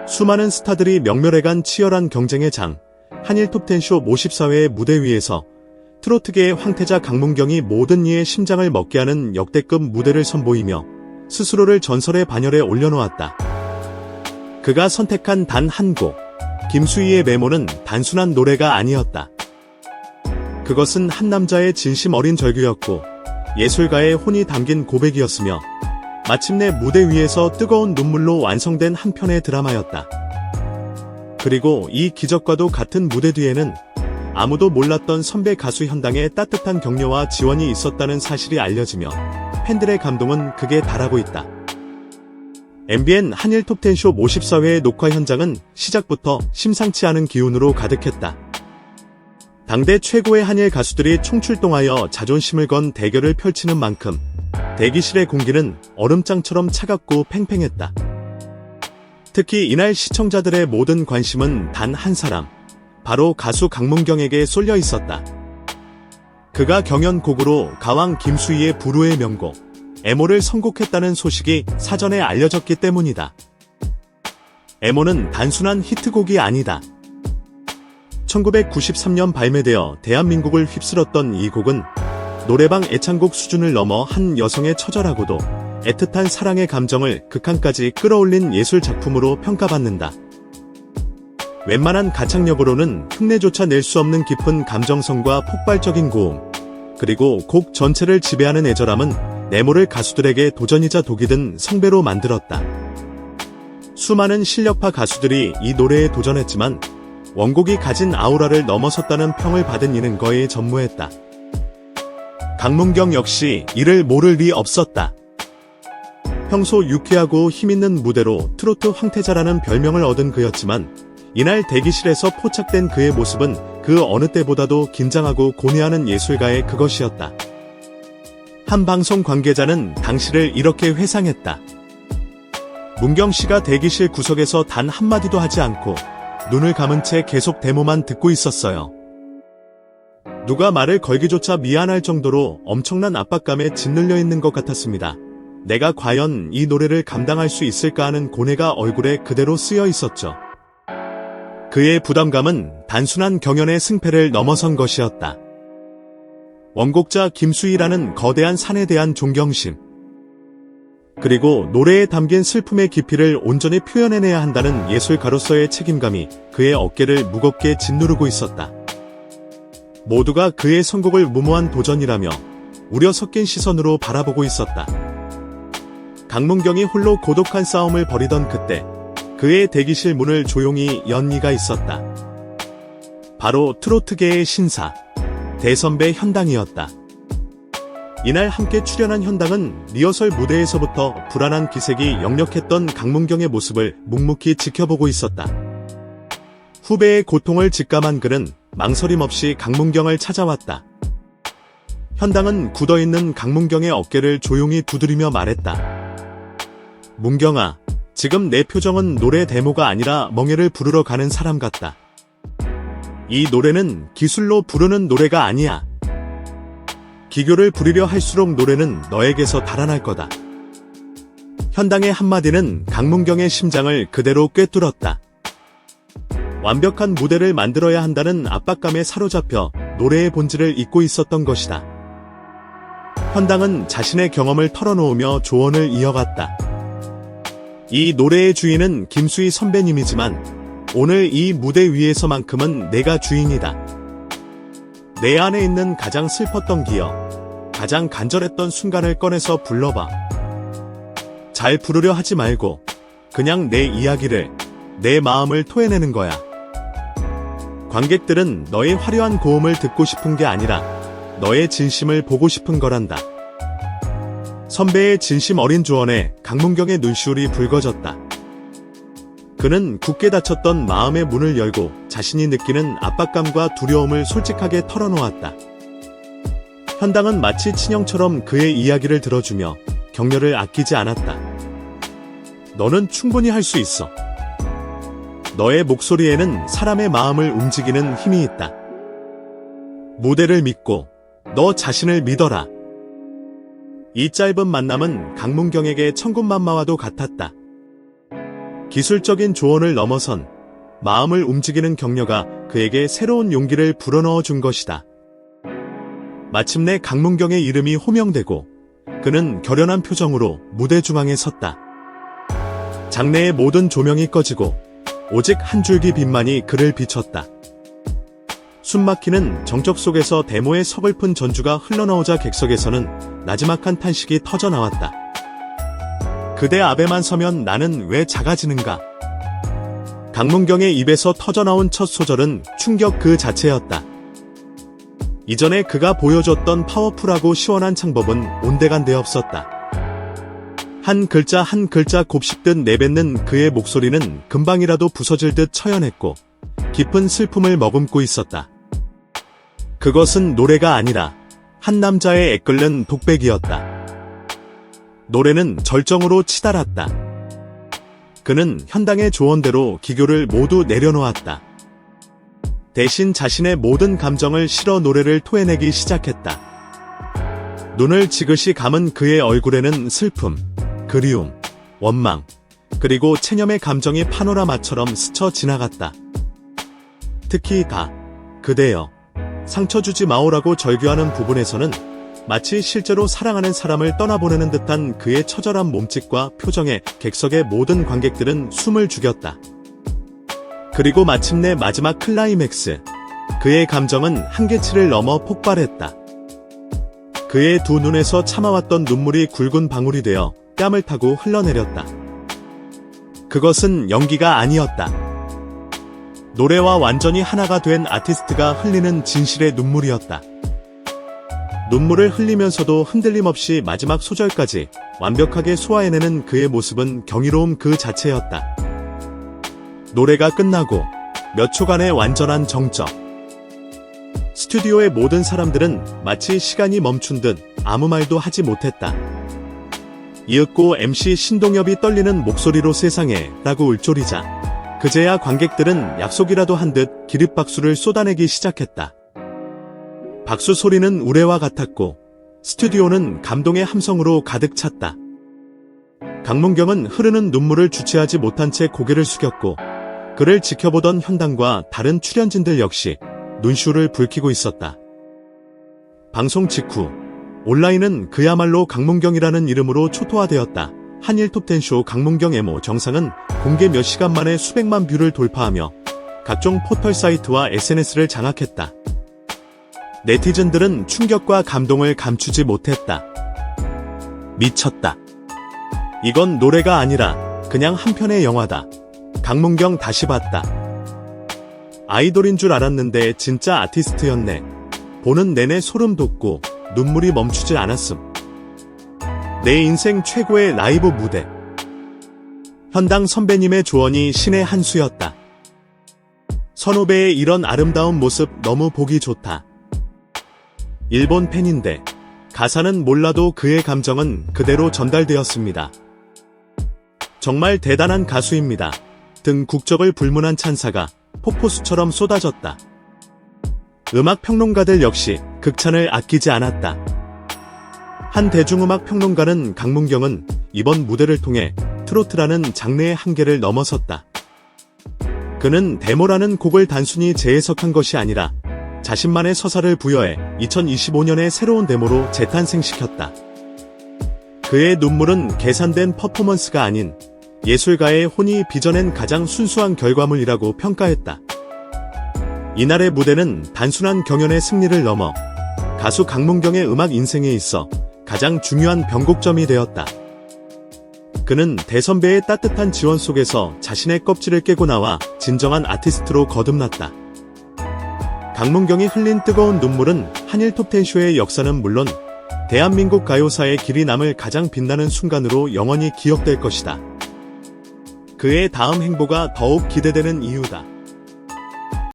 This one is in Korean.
수많은 스타들이 명멸해간 치열한 경쟁의 장, 한일 톱10쇼 54회의 무대 위에서 트로트계의 황태자 강문경이 모든 이의 심장을 먹게 하는 역대급 무대를 선보이며 스스로를 전설의 반열에 올려놓았다. 그가 선택한 단 한 곡, 김수희의 메모는 단순한 노래가 아니었다. 그것은 한 남자의 진심 어린 절규였고 예술가의 혼이 담긴 고백이었으며 마침내 무대 위에서 뜨거운 눈물로 완성된 한 편의 드라마였다. 그리고 이 기적과도 같은 무대 뒤에는 아무도 몰랐던 선배 가수 현당의 따뜻한 격려와 지원이 있었다는 사실이 알려지며 팬들의 감동은 극에 달하고 있다. MBN 한일 톱10쇼 54회의 녹화 현장은 시작부터 심상치 않은 기운으로 가득했다. 당대 최고의 한일 가수들이 총출동하여 자존심을 건 대결을 펼치는 만큼 대기실의 공기는 얼음장처럼 차갑고 팽팽했다. 특히 이날 시청자들의 모든 관심은 단 한 사람, 바로 가수 강문경에게 쏠려 있었다. 그가 경연곡으로 가왕 김수희의 불후의 명곡 애모를 선곡했다는 소식이 사전에 알려졌기 때문이다. 애모는 단순한 히트곡이 아니다. 1993년 발매되어 대한민국을 휩쓸었던 이 곡은 노래방 애창곡 수준을 넘어 한 여성의 처절하고도 애틋한 사랑의 감정을 극한까지 끌어올린 예술 작품으로 평가받는다. 웬만한 가창력으로는 흉내조차 낼 수 없는 깊은 감정성과 폭발적인 고음, 그리고 곡 전체를 지배하는 애절함은 애모를 가수들에게 도전이자 독이 든 성배로 만들었다. 수많은 실력파 가수들이 이 노래에 도전했지만 원곡이 가진 아우라를 넘어섰다는 평을 받은 이는 거에 전무했다. 강문경 역시 이를 모를 리 없었다. 평소 유쾌하고 힘있는 무대로 트로트 황태자라는 별명을 얻은 그였지만 이날 대기실에서 포착된 그의 모습은 그 어느 때보다도 긴장하고 고뇌하는 예술가의 그것이었다. 한 방송 관계자는 당시를 이렇게 회상했다. 문경 씨가 대기실 구석에서 단 한마디도 하지 않고 눈을 감은 채 계속 데모만 듣고 있었어요. 누가 말을 걸기조차 미안할 정도로 엄청난 압박감에 짓눌려 있는 것 같았습니다. 내가 과연 이 노래를 감당할 수 있을까 하는 고뇌가 얼굴에 그대로 쓰여 있었죠. 그의 부담감은 단순한 경연의 승패를 넘어선 것이었다. 원곡자 김수희라는 거대한 산에 대한 존경심, 그리고 노래에 담긴 슬픔의 깊이를 온전히 표현해내야 한다는 예술가로서의 책임감이 그의 어깨를 무겁게 짓누르고 있었다. 모두가 그의 선곡을 무모한 도전이라며 우려 섞인 시선으로 바라보고 있었다. 강문경이 홀로 고독한 싸움을 벌이던 그때 그의 대기실 문을 조용히 연 이가 있었다. 바로 트로트계의 신사, 대선배 현당이었다. 이날 함께 출연한 현당은 리허설 무대에서부터 불안한 기색이 역력했던 강문경의 모습을 묵묵히 지켜보고 있었다. 후배의 고통을 직감한 그는 망설임 없이 강문경을 찾아왔다. 현당은 굳어있는 강문경의 어깨를 조용히 두드리며 말했다. 문경아, 지금 내 표정은 노래 데모가 아니라 멍에를 부르러 가는 사람 같다. 이 노래는 기술로 부르는 노래가 아니야. 기교를 부리려 할수록 노래는 너에게서 달아날 거다. 현당의 한마디는 강문경의 심장을 그대로 꿰뚫었다. 완벽한 무대를 만들어야 한다는 압박감에 사로잡혀 노래의 본질을 잊고 있었던 것이다. 현당은 자신의 경험을 털어놓으며 조언을 이어갔다. 이 노래의 주인은 김수희 선배님이지만 오늘 이 무대 위에서만큼은 내가 주인이다. 내 안에 있는 가장 슬펐던 기억, 가장 간절했던 순간을 꺼내서 불러봐. 잘 부르려 하지 말고 그냥 내 이야기를, 내 마음을 토해내는 거야. 관객들은 너의 화려한 고음을 듣고 싶은 게 아니라 너의 진심을 보고 싶은 거란다. 선배의 진심 어린 조언에 강문경의 눈시울이 붉어졌다. 그는 굳게 닫혔던 마음의 문을 열고 자신이 느끼는 압박감과 두려움을 솔직하게 털어놓았다. 현당은 마치 친형처럼 그의 이야기를 들어주며 격려를 아끼지 않았다. 너는 충분히 할 수 있어. 너의 목소리에는 사람의 마음을 움직이는 힘이 있다. 무대를 믿고 너 자신을 믿어라. 이 짧은 만남은 강문경에게 천군만마와도 같았다. 기술적인 조언을 넘어선 마음을 움직이는 격려가 그에게 새로운 용기를 불어넣어 준 것이다. 마침내 강문경의 이름이 호명되고 그는 결연한 표정으로 무대 중앙에 섰다. 장내의 모든 조명이 꺼지고 오직 한 줄기 빛만이 그를 비췄다. 숨막히는 정적 속에서 데모의 서글픈 전주가 흘러나오자 객석에서는 나지막한 탄식이 터져나왔다. 그대 앞에만 서면 나는 왜 작아지는가? 강문경의 입에서 터져나온 첫 소절은 충격 그 자체였다. 이전에 그가 보여줬던 파워풀하고 시원한 창법은 온데간데 없었다. 한 글자 한 글자 곱씹듯 내뱉는 그의 목소리는 금방이라도 부서질 듯 처연했고 깊은 슬픔을 머금고 있었다. 그것은 노래가 아니라 한 남자의 애끓는 독백이었다. 노래는 절정으로 치달았다. 그는 현당의 조언대로 기교를 모두 내려놓았다. 대신 자신의 모든 감정을 실어 노래를 토해내기 시작했다. 눈을 지그시 감은 그의 얼굴에는 슬픔, 그리움, 원망, 그리고 체념의 감정이 파노라마처럼 스쳐 지나갔다. 특히 그대여, 상처 주지 마오라고 절규하는 부분에서는 마치 실제로 사랑하는 사람을 떠나보내는 듯한 그의 처절한 몸짓과 표정에 객석의 모든 관객들은 숨을 죽였다. 그리고 마침내 마지막 클라이맥스, 그의 감정은 한계치를 넘어 폭발했다. 그의 두 눈에서 참아왔던 눈물이 굵은 방울이 되어 뺨을 타고 흘러내렸다. 그것은 연기가 아니었다. 노래와 완전히 하나가 된 아티스트가 흘리는 진실의 눈물이었다. 눈물을 흘리면서도 흔들림 없이 마지막 소절까지 완벽하게 소화해내는 그의 모습은 경이로움 그 자체였다. 노래가 끝나고 몇 초간의 완전한 정적. 스튜디오의 모든 사람들은 마치 시간이 멈춘 듯 아무 말도 하지 못했다. 이윽고 MC 신동엽이 떨리는 목소리로 세상에 라고 울졸이자 그제야 관객들은 약속이라도 한 듯 기립박수를 쏟아내기 시작했다. 박수 소리는 우레와 같았고 스튜디오는 감동의 함성으로 가득 찼다. 강문경은 흐르는 눈물을 주체하지 못한 채 고개를 숙였고 그를 지켜보던 현당과 다른 출연진들 역시 눈시울을 붉히고 있었다. 방송 직후 온라인은 그야말로 강문경이라는 이름으로 초토화되었다. 한일 톱10쇼 강문경 애모 정상은 공개 몇 시간 만에 수백만 뷰를 돌파하며 각종 포털 사이트와 SNS를 장악했다. 네티즌들은 충격과 감동을 감추지 못했다. 미쳤다. 이건 노래가 아니라 그냥 한 편의 영화다. 강문경 다시 봤다. 아이돌인 줄 알았는데 진짜 아티스트였네. 보는 내내 소름 돋고 눈물이 멈추지 않았음. 내 인생 최고의 라이브 무대. 현당 선배님의 조언이 신의 한 수였다. 선후배의 이런 아름다운 모습 너무 보기 좋다. 일본 팬인데 가사는 몰라도 그의 감정은 그대로 전달되었습니다. 정말 대단한 가수입니다. 등 국적을 불문한 찬사가 폭포수처럼 쏟아졌다. 음악 평론가들 역시 극찬을 아끼지 않았다. 한 대중음악 평론가는 강문경은 이번 무대를 통해 트로트라는 장르의 한계를 넘어섰다. 그는 데모라는 곡을 단순히 재해석한 것이 아니라 자신만의 서사를 부여해 2025년의 새로운 데모로 재탄생시켰다. 그의 눈물은 계산된 퍼포먼스가 아닌 예술가의 혼이 빚어낸 가장 순수한 결과물이라고 평가했다. 이날의 무대는 단순한 경연의 승리를 넘어 가수 강문경의 음악 인생에 있어 가장 중요한 변곡점이 되었다. 그는 대선배의 따뜻한 지원 속에서 자신의 껍질을 깨고 나와 진정한 아티스트로 거듭났다. 강문경이 흘린 뜨거운 눈물은 한일 톱10쇼의 역사는 물론 대한민국 가요사의 길이 남을 가장 빛나는 순간으로 영원히 기억될 것이다. 그의 다음 행보가 더욱 기대되는 이유다.